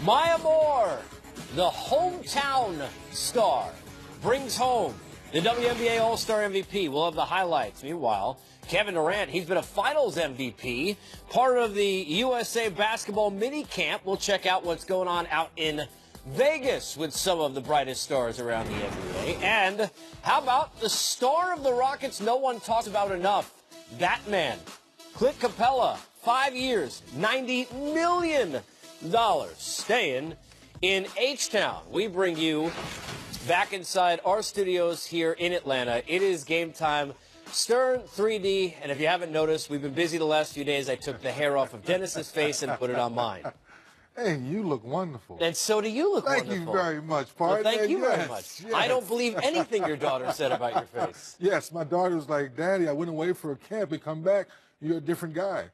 Maya Moore, the hometown star, brings home the WNBA All-Star MVP. We'll have the highlights. Meanwhile, Kevin Durant, he's been a finals MVP, part of the USA basketball minicamp. We'll check out what's going on out in Vegas with some of the brightest stars around the NBA. And how about the star of the Rockets no one talks about enough, Batman, Clint Capella, 5 years, $90 million, staying in H-Town. We bring you back inside our studios here in Atlanta. It is game time. Stern 3D, and if you haven't noticed, we've been busy the last few days. I took the hair off of Dennis's face and put it on mine. Hey, you look wonderful. And so do you look wonderful. Thank you very much, partner. Well, thank you yes, very much. Yes. I don't believe anything your daughter said about your face. Yes, my daughter was like, Daddy, I went away for a camp and come back. You're a different guy.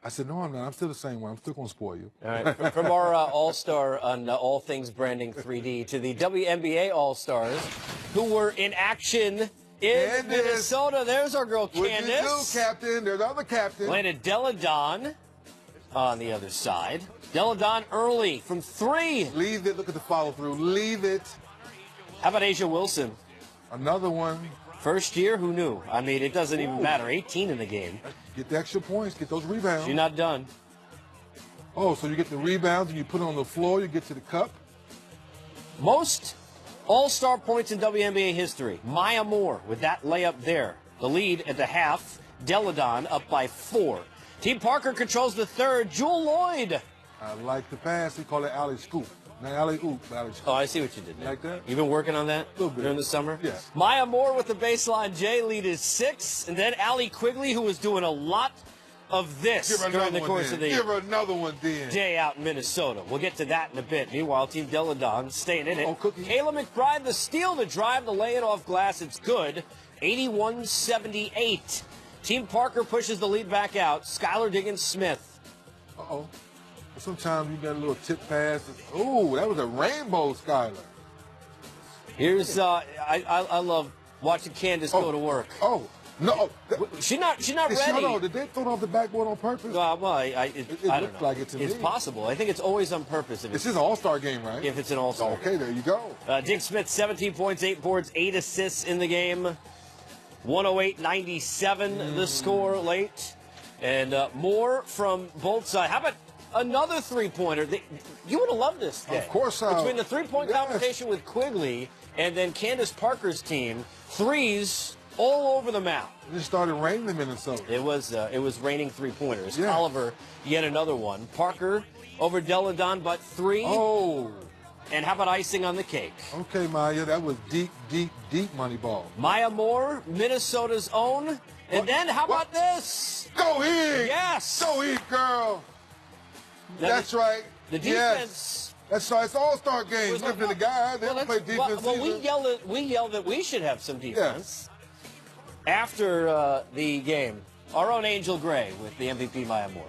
I said, no, I'm not. I'm still the same one. I'm still going to spoil you. All right. From our All-Star on All Things Branding 3D to the WNBA All-Stars who were in action in Minnesota. There's our girl, Candace. What you do, Captain? There's the other captain. Landed Della Don on the other side. Della Don early from 3. Leave it. Look at the follow-through. Leave it. How about Asia Wilson? Another one. First year, who knew? I mean, it doesn't even matter. 18 in the game. Get the extra points. Get those rebounds. She's not done. Oh, so you get the rebounds and you put it on the floor. You get to the cup. Most All-Star points in WNBA history. Maya Moore with that layup there. The lead at the half. Della Don up by 4. Team Parker controls the third. Jewel Lloyd. I like the pass. We call it alley scoop. Not alley oop, alley scoop. Oh, I see what you did there. Like that? You've been working on that A little bit. during the summer? Yeah. Maya Moore with the baseline J, lead is 6. And then Allie Quigley, who was doing a lot of this during the course of the Give her another one, then. day out in Minnesota. We'll get to that in a bit. Meanwhile, Team Della Don staying in it. Oh, Cookie. Kayla McBride, the steal, the drive, the lay-in off glass. It's good. 81-78. Team Parker pushes the lead back out. Skylar Diggins-Smith. Uh-oh. Sometimes you get a little tip pass. Ooh, that was a rainbow, Skylar. Here's I love watching Candace go to work. Oh, no. She's not ready. No, did they throw it off the backboard on purpose? Well, I don't looked know. like it to It's me. possible. I think it's always on purpose. This is an all-star game, right? If it's an all-star. Okay, there you go. Dick Smith, 17 points, 8 boards, 8 assists in the game. 108-97 the score late. And more from both sides. How about another three-pointer? You would have loved this day. Of course. Between the three-point competition with Quigley and then Candace Parker's team, threes all over the map. It just started raining in Minnesota. It was raining three-pointers. Yeah. Oliver, yet another one. Parker over Della Don, but 3. Oh. And how about icing on the cake? Okay, Maya, that was deep, deep, deep money ball. Maya Moore, Minnesota's own. And then how about this? Go Heat! Yes! Go Heat, girl! That's right. The defense. Yes. That's right. It's an all-star game. It's different than the guys. They don't play defense well, either. we yelled that we should have some defense. After the game, our own Angel Gray with the MVP Maya Moore.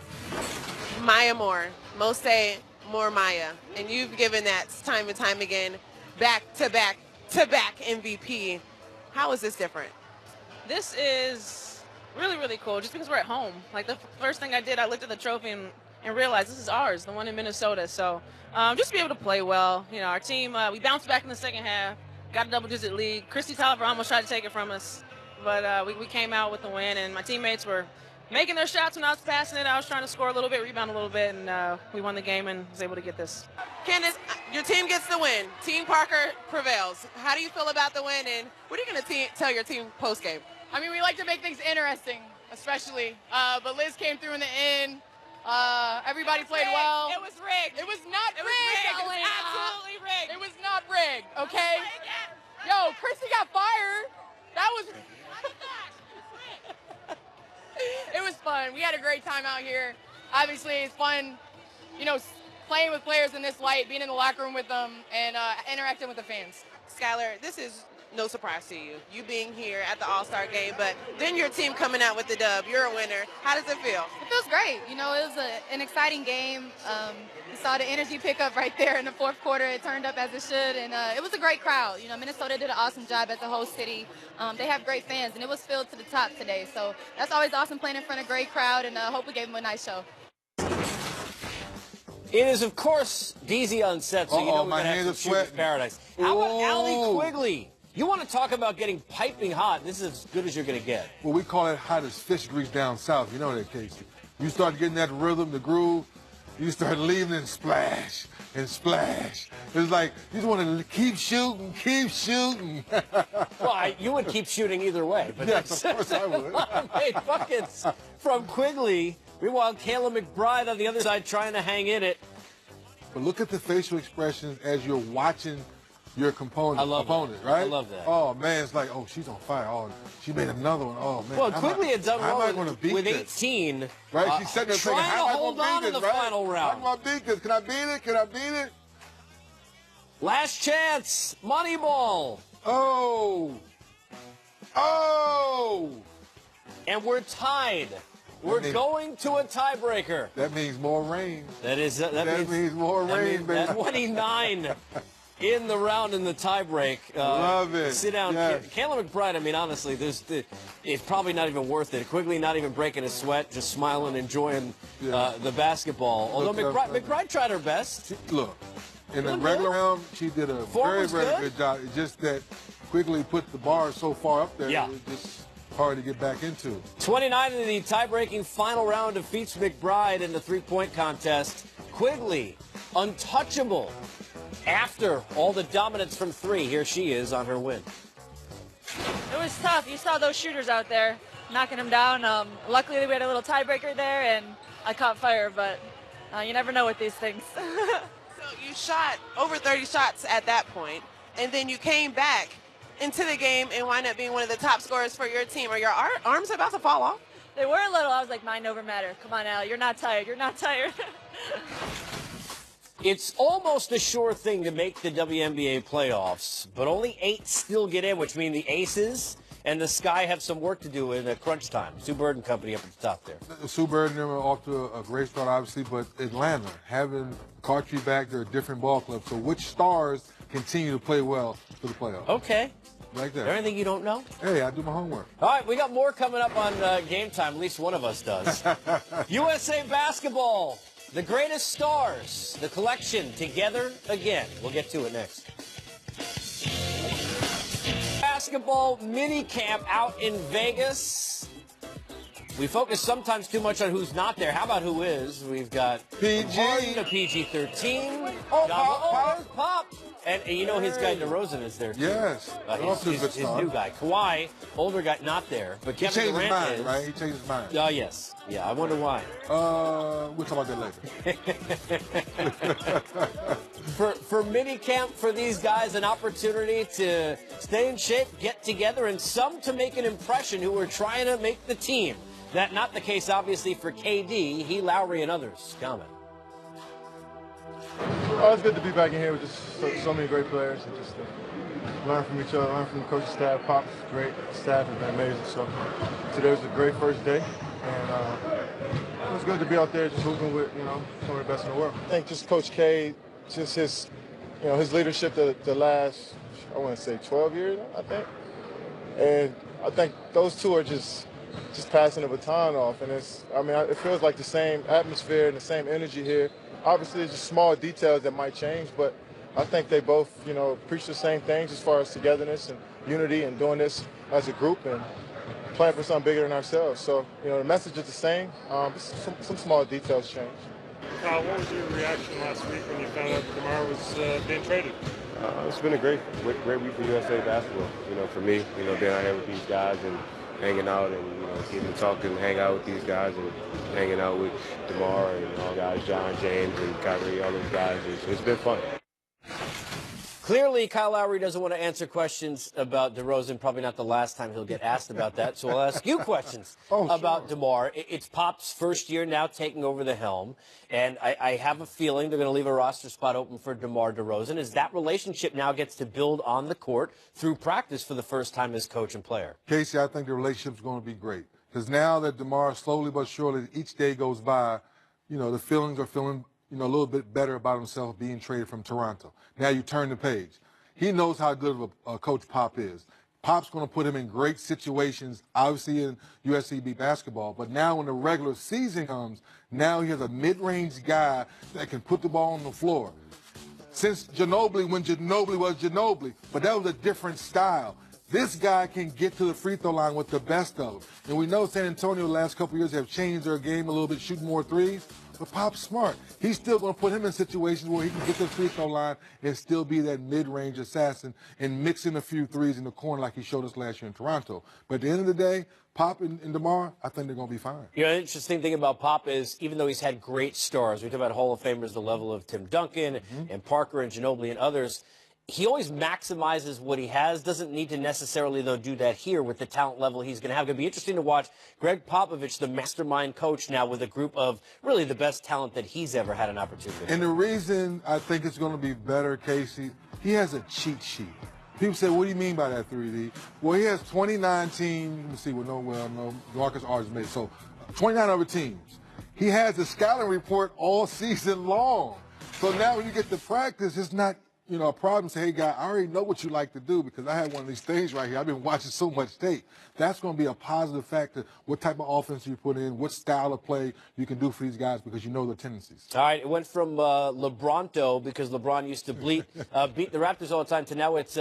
Maya Moore. Most say more Maya. And you've given that time and time again, back-to-back MVP. How is this different? This is really, really cool just because we're at home. Like the first thing I did, I looked at the trophy and realized this is ours, the one in Minnesota. So just to be able to play well. You know, our team, we bounced back in the second half, got a double-digit lead. Christy Tolliver almost tried to take it from us, but we came out with the win, and my teammates were making their shots when I was passing it. I was trying to score a little bit, rebound a little bit, and we won the game and was able to get this. Candace, your team gets the win. Team Parker prevails. How do you feel about the win, and what are you going to tell your team post-game? I mean, we like to make things interesting, especially. But Liz came through in the end. Everybody played well. It was rigged. It was not rigged, It was Elena. absolutely rigged. It was not rigged, okay? Yo, Chrissy got fired. That was... It was fun. We had a great time out here. Obviously, it's fun, you know, playing with players in this light, being in the locker room with them, and interacting with the fans. Skylar, this is no surprise to you. You being here at the All-Star game, but then your team coming out with the dub. You're a winner. How does it feel? It feels great. You know, it was an exciting game. You saw the energy pick up right there in the fourth quarter. It turned up as it should, and it was a great crowd. You know, Minnesota did an awesome job as a host city. They have great fans, and it was filled to the top today. So that's always awesome playing in front of a great crowd, and I hope we gave them a nice show. It is, of course, DZ on set, so you know we're my going to hands have are some shooting sweating. paradise. How about Allie Ooh. Quigley? You want to talk about getting piping hot. This is as good as you're going to get. Well, we call it hot as fish grease down south. You know that, Casey. You start getting that rhythm, the groove, you start leaving and splash and splash. It's like you just want to keep shooting, keep shooting. Well, you would keep shooting either way. But Yes, of course I would. Hey, buckets from Quigley. Meanwhile, Kayla McBride on the other side trying to hang in it. But look at the facial expressions as you're watching your opponent, that. right? I love that. Oh, man, it's like, oh, she's on fire. Oh, she made another one. Oh, man. Well, Quigley had done well with this? 18. Right? She's sitting there thinking, trying to how am I hold going on to in beat the this, right? final round. How am I beat this? Can I beat it? Can I beat it? Last chance. Moneyball. Oh. Oh. And we're tied. We're going to a tiebreaker. That means more rain. That means more rain, baby. 29 in the round in the tiebreak. Love it. Sit down. Yes. Kayla McBride, I mean, honestly, it's probably not even worth it. Quigley not even breaking a sweat, just smiling, enjoying the basketball. Although McBride tried her best. Look, in the regular round, she did a very, very good job. It's just that Quigley put the bar so far up there, it was just hard to get back into. 29 in the tie-breaking final round defeats McBride in the three-point contest. Quigley, untouchable after all the dominance from three. Here she is on her win. It was tough. You saw those shooters out there knocking them down. Luckily, we had a little tiebreaker there, and I caught fire, but you never know with these things. So you shot over 30 shots at that point, and then you came back into the game and wind up being one of the top scorers for your team. Are your arms about to fall off? They were a little. I was like, mind over matter. Come on, Al. You're not tired. You're not tired. It's almost a sure thing to make the WNBA playoffs, but only 8 still get in, which means the Aces and the Sky have some work to do in crunch time. Sue Bird and company up at the top there. Sue Bird and them are off to a great start, obviously, but Atlanta, having Cartry back, they're a different ball club. So which stars continue to play well for the playoffs? Okay. Like that. Anything you don't know? Hey, I do my homework. All right, we got more coming up on Game Time. At least one of us does. USA Basketball, the greatest stars, the collection together again. We'll get to it next. Basketball mini camp out in Vegas. We focus sometimes too much on who's not there. How about who is? We've got PG. Harden to PG-13. There's Pop. And you know his guy DeRozan is there too. Yes. His new guy. Kawhi, older guy, not there. But He Kevin changed his Durant mind, is. right? He changed his mind. Oh, yes. Yeah, I wonder why. We'll talk about that later. For mini camp for these guys, an opportunity to stay in shape, get together, and some to make an impression who are trying to make the team. That not the case, obviously, for KD, Lowry, and others. Comment. Oh, it's good to be back in here with just so many great players and just learn from each other, learn from the coaching staff. Pop's great, staff has been amazing. So today was a great first day, and it was good to be out there just hooping with some of the best in the world. I think just Coach K, just his leadership the last, I want to say 12 years, I think, and I think those two are just passing the baton off, and it feels like the same atmosphere and the same energy here. Obviously, it's just small details that might change, but I think they both, preach the same things as far as togetherness and unity and doing this as a group and playing for something bigger than ourselves. So, the message is the same. Some small details change. Kyle, what was your reaction last week when you found out that DeMar was being traded? It's been a great week for USA basketball. For me, being out here with these guys and hanging out and getting to talk and hang out with these guys and hanging out with DeMar and all guys, John, James, and Kyrie, all those guys. It's been fun. Clearly, Kyle Lowry doesn't want to answer questions about DeRozan. Probably not the last time he'll get asked about that. So I'll ask you questions about DeMar. It's Pop's first year now taking over the helm. And I have a feeling they're going to leave a roster spot open for DeMar DeRozan as that relationship now gets to build on the court through practice for the first time as coach and player. Casey, I think the relationship's going to be great. Because now that DeMar slowly but surely, each day goes by, the feelings are feeling a little bit better about himself being traded from Toronto. Now you turn the page. He knows how good of a coach Pop is. Pop's going to put him in great situations, obviously in USCB basketball. But now when the regular season comes, now he has a mid-range guy that can put the ball on the floor. Since Ginobili, when Ginobili was Ginobili, but that was a different style. This guy can get to the free throw line with the best of them. And we know San Antonio the last couple of years have changed their game a little bit, shooting more threes. But Pop's smart. He's still going to put him in situations where he can get to the free throw line and still be that mid-range assassin and mix in a few threes in the corner like he showed us last year in Toronto. But at the end of the day, Pop and DeMar, I think they're going to be fine. You know, the interesting thing about Pop is even though he's had great stars, we talk about Hall of Famers, the level of Tim Duncan and Parker and Ginobili and others, he always maximizes what he has. Doesn't need to necessarily, though, do that here with the talent level he's going to have. It's going to be interesting to watch Greg Popovich, the mastermind coach now with a group of really the best talent that he's ever had an opportunity. And the reason I think it's going to be better, Casey, he has a cheat sheet. People say, what do you mean by that, 3D? Well, he has 29 teams. Let me see. No, Marcus Arts made. So 29 other teams. He has a scouting report all season long. So now when you get to practice, it's not a problem. Say, hey, guy, I already know what you like to do because I have one of these things right here. I've been watching so much tape. That's going to be a positive factor. What type of offense you put in, what style of play you can do for these guys because you know their tendencies. All right, it went from LeBronto, because LeBron used to beat the Raptors all the time, to now it's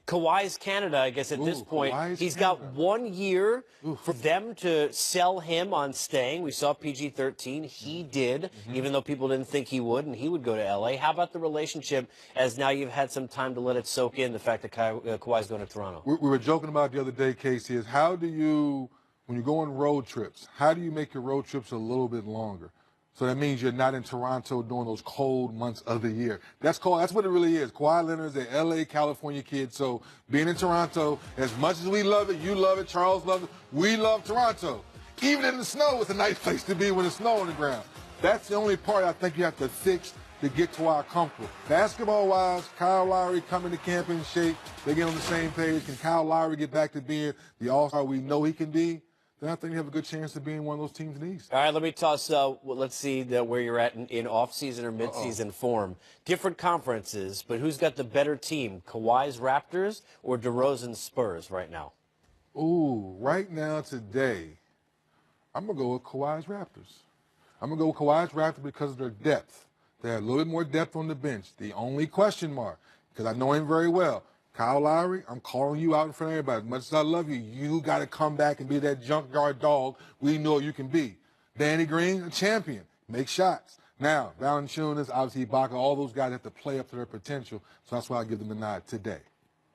Kawhi's Canada, I guess, at this point. Kawhi's He's Canada. got 1 year for them to sell him on staying. We saw PG-13. He did, even though people didn't think he would, and he would go to L.A. How about the relationship as now you've had some time to let it soak in, the fact that Kawhi's going to Toronto? We were joking about the other day, Casey, is how do you, when you go on road trips, how do you make your road trips a little bit longer? So that means you're not in Toronto during those cold months of the year. That's what it really is. Kawhi Leonard's an L.A., California kid. So being in Toronto, as much as we love it, you love it, Charles loves it, we love Toronto. Even in the snow, it's a nice place to be when there's snow on the ground. That's the only part I think you have to fix to get Kawhi comfortable. Basketball-wise, Kyle Lowry coming to camp in shape. They get on the same page. Can Kyle Lowry get back to being the all-star we know he can be? Then I think you have a good chance of being one of those teams in the East. All right, let me toss, let's see where you're at in off-season or mid-season form. Different conferences, but who's got the better team, Kawhi's Raptors or DeRozan's Spurs right now? Ooh, right now, today, I'm going to go with Kawhi's Raptors. I'm going to go with Kawhi's Raptors because of their depth. They have a little bit more depth on the bench. The only question mark, because I know him very well, Kyle Lowry, I'm calling you out in front of everybody. As much as I love you, you got to come back and be that junkyard dog we know you can be. Danny Green, a champion. Make shots. Now, Valanciunas, obviously Ibaka, all those guys have to play up to their potential, so that's why I give them the nod today.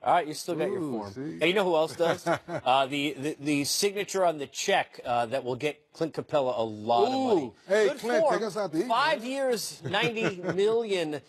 All right, you still got your form. See? And you know who else does? The signature on the check that will get Clint Capella a lot of money. Hey, Good Clint, form. take us out to eat. 5 years, $90 million,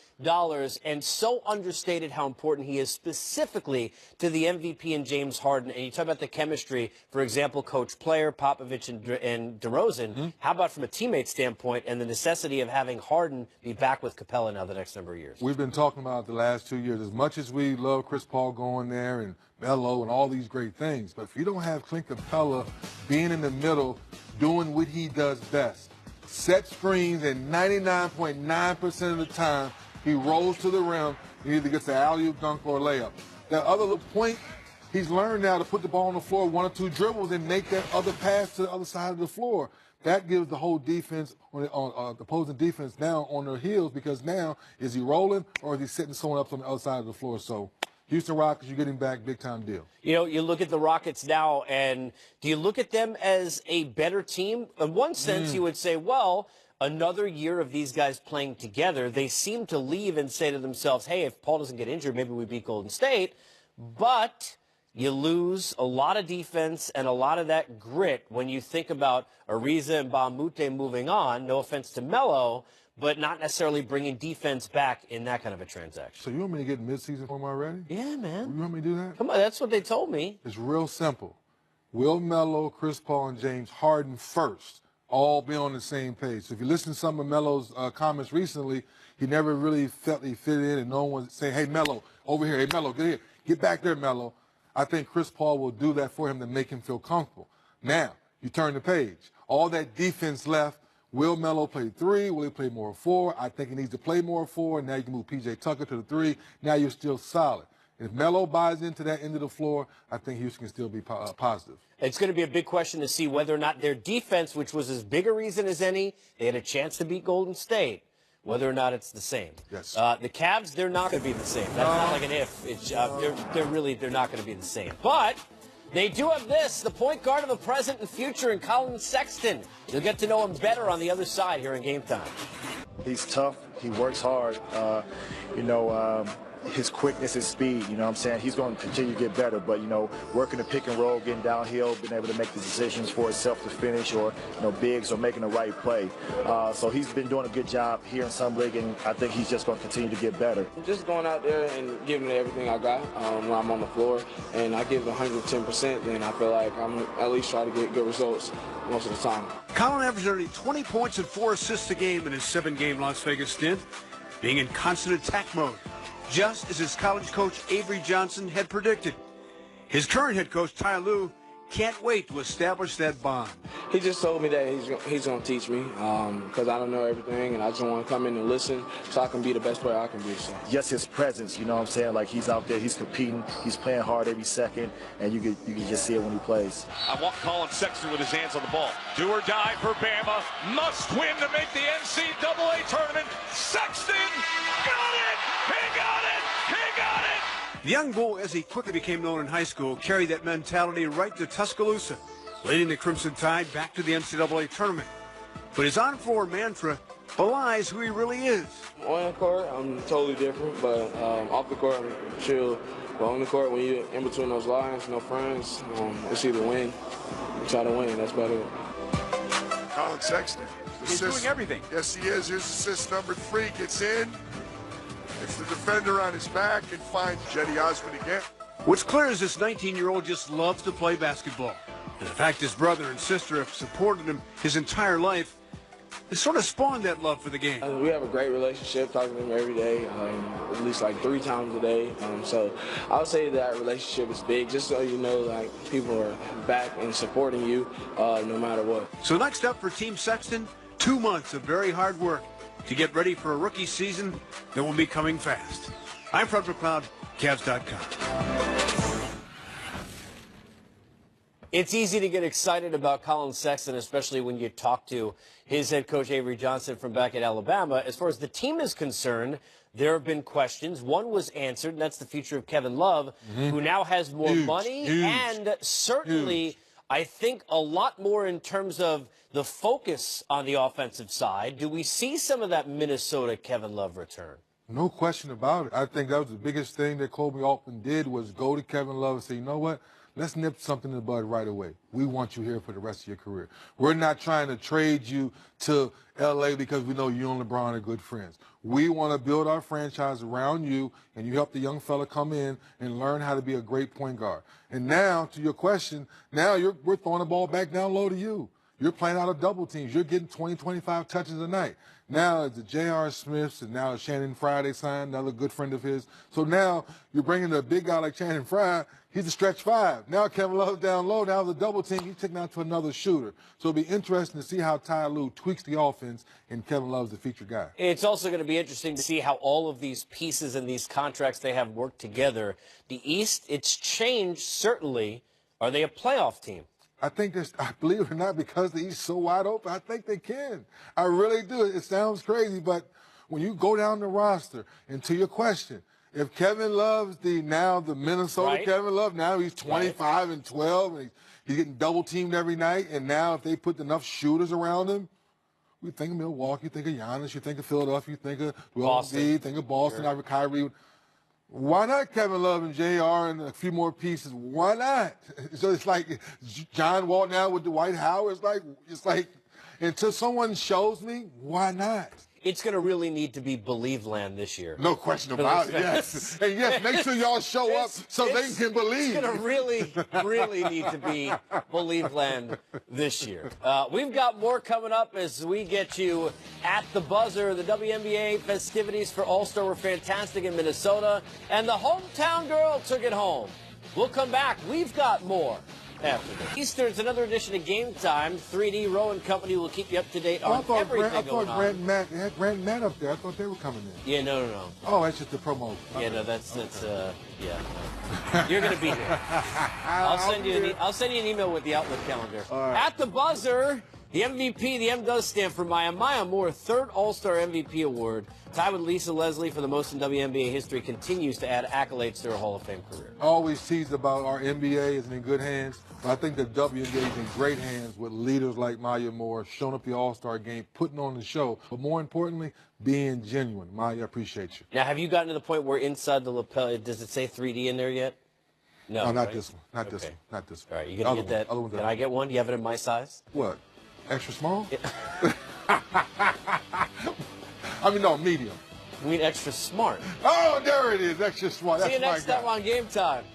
and so understated how important he is specifically to the MVP and James Harden. And you talk about the chemistry, for example, coach-player, Popovich and DeRozan. How about from a teammate standpoint and the necessity of having Harden be back with Capella now the next number of years? We've been talking about the last 2 years. As much as we love Chris Paul going there and Melo and all these great things, but if you don't have Clint Capella being in the middle, doing what he does best, set screens, and 99.9% of the time he rolls to the rim and either gets an alley-oop dunk or a layup. That other little point, he's learned now to put the ball on the floor, 1 or 2 dribbles, and make that other pass to the other side of the floor. That gives the whole defense, the opposing defense now on their heels, because now is he rolling or is he setting someone up on the other side of the floor? So Houston Rockets, you're getting back, big-time deal. You know, you look at the Rockets now, and do you look at them as a better team? In one sense, you would say, well, another year of these guys playing together. They seem to leave and say to themselves, hey, if Paul doesn't get injured, maybe we beat Golden State. But you lose a lot of defense and a lot of that grit when you think about Ariza and Bamute moving on. No offense to Melo, but not necessarily bringing defense back in that kind of a transaction. So you want me to get mid-season form already? Yeah, man. You want me to do that? Come on, that's what they told me. It's real simple. Will Melo, Chris Paul, and James Harden first all be on the same page. So if you listen to some of Melo's comments recently, he never really felt he fit in, and no one was saying, hey, Melo, over here. Hey, Melo, get here. Get back there, Melo. I think Chris Paul will do that for him to make him feel comfortable. Now, you turn the page. All that defense left. Will Melo play 3? Will he play more 4? I think he needs to play more 4. Now you can move P.J. Tucker to the 3. Now you're still solid. If Melo buys into that end of the floor, I think Houston can still be positive. It's going to be a big question to see whether or not their defense, which was as big a reason as any, they had a chance to beat Golden State, whether or not it's the same. Yes. The Cavs, they're not going to be the same. That's not like an if. It's, they're not going to be the same. But they do have this, the point guard of the present and future in Colin Sexton. You'll get to know him better on the other side here in Game Time. He's tough. He works hard. His quickness, his speed, you know what I'm saying? He's going to continue to get better, but, working the pick and roll, getting downhill, being able to make the decisions for himself to finish or, bigs or making the right play. So he's been doing a good job here in Summer League, and I think he's just going to continue to get better. Just going out there and giving it everything I got when I'm on the floor, and I give 110%, then I feel like I'm at least trying to get good results most of the time. Colin averaged only 20 points and 4 assists a game in his 7-game Las Vegas stint, being in constant attack mode, just as his college coach Avery Johnson had predicted. His current head coach, Ty Lue, can't wait to establish that bond. He just told me that he's going to teach me because I don't know everything, and I just want to come in and listen so I can be the best player I can be. So. Just his presence, you know what I'm saying? Like, he's out there, he's competing, he's playing hard every second, and you can just see it when he plays. I want Colin Sexton with his hands on the ball. Do or die for Bama. Must win to make the NCAA tournament. Sexton got it! He got it! He got it! The young bull, as he quickly became known in high school, carried that mentality right to Tuscaloosa, leading the Crimson Tide back to the NCAA tournament. But his on-floor mantra belies who he really is. On the court, I'm totally different, but off the court, I'm chill. But on the court, when you're in between those lines, no friends, it's either win or try to win. That's about it. Colin Sexton. He's doing everything. Yes, he is. Here's assist number 3. Gets in. It's the defender on his back and finds Jetty Osmond again. What's clear is this 19-year-old just loves to play basketball. And the fact his brother and sister have supported him his entire life has sort of spawned that love for the game. We have a great relationship, talking to him every day, at least like 3 times a day. So I would say that relationship is big, just so you know, like, people are back and supporting you no matter what. So next up for Team Sexton, 2 months of very hard work to get ready for a rookie season that will be coming fast. I'm Fred McLeod, Cavs.com. It's easy to get excited about Colin Sexton, especially when you talk to his head coach, Avery Johnson, from back at Alabama. As far as the team is concerned, there have been questions. One was answered, and that's the future of Kevin Love, who now has more money and certainly, I think, a lot more in terms of the focus on the offensive side. Do we see some of that Minnesota Kevin Love return? No question about it. I think that was the biggest thing that Kobe Altman did was go to Kevin Love and say, you know what? Let's nip something in the bud right away. We want you here for the rest of your career. We're not trying to trade you to L.A. because we know you and LeBron are good friends. We want to build our franchise around you, and you help the young fella come in and learn how to be a great point guard. And now, to your question, now we're throwing the ball back down low to you. You're playing out of double teams. You're getting 20, 25 touches a night. Now it's the J.R. Smiths, and now it's Shannon Fry they signed, another good friend of his. So now you're bringing a big guy like Shannon Fry. He's a stretch 5. Now Kevin Love's down low. Now the double team, he's taking out to another shooter. So it'll be interesting to see how Ty Lue tweaks the offense, and Kevin Love's the featured guy. It's also going to be interesting to see how all of these pieces and these contracts they have work together. The East, it's changed, certainly. Are they a playoff team? I think I believe it or not, because the East is so wide open, I think they can. I really do. It sounds crazy, but when you go down the roster, and to your question, if Kevin Love's the Minnesota Kevin Love, now he's 25 and 12, and he's getting double teamed every night, and now if they put enough shooters around him, we think of Milwaukee, you think of Giannis, you think of Philadelphia, you think of Boston, think of Boston, Kyrie. Why not Kevin Love and JR and a few more pieces? Why not? So it's like John Wall now with Dwight Howard. It's like until someone shows me, why not? It's going to really need to be Believe Land this year. No question about it, yes. And yes, make sure y'all show up so they can believe. It's going to really, really need to be Believe Land this year. We've got more coming up as we get you at the buzzer. The WNBA festivities for All-Star were fantastic in Minnesota, and the hometown girl took it home. We'll come back. We've got more after this. Eastern's another edition of Game Time. 3D Rowan Company will keep you up to date on everything going on. Grant and Matt up there. I thought they were coming in. Yeah, no. Oh, that's just the promo. Yeah, no, that's yeah. No. You're gonna be here. I'll send you an email with the Outlook calendar. Right. At the buzzer, the MVP. The M does stand for Maya. Maya Moore, third All-Star MVP award, tied with Lisa Leslie for the most in WNBA history, continues to add accolades to her Hall of Fame career. I always tease about our NBA isn't in good hands, but I think the WNBA is in great hands with leaders like Maya Moore showing up the All-Star game, putting on the show, but more importantly, being genuine. Maya, I appreciate you. Now, have you gotten to the point where inside the lapel, does it say 3D in there yet? No, not right? this one. Not this one. Not this one. All right, you gonna get that? Other one's Can I get one? Do you have it in my size? What? Extra small? I mean, no, medium. I mean, extra smart. Oh, there it is. Extra smart. See you next time on Game Time.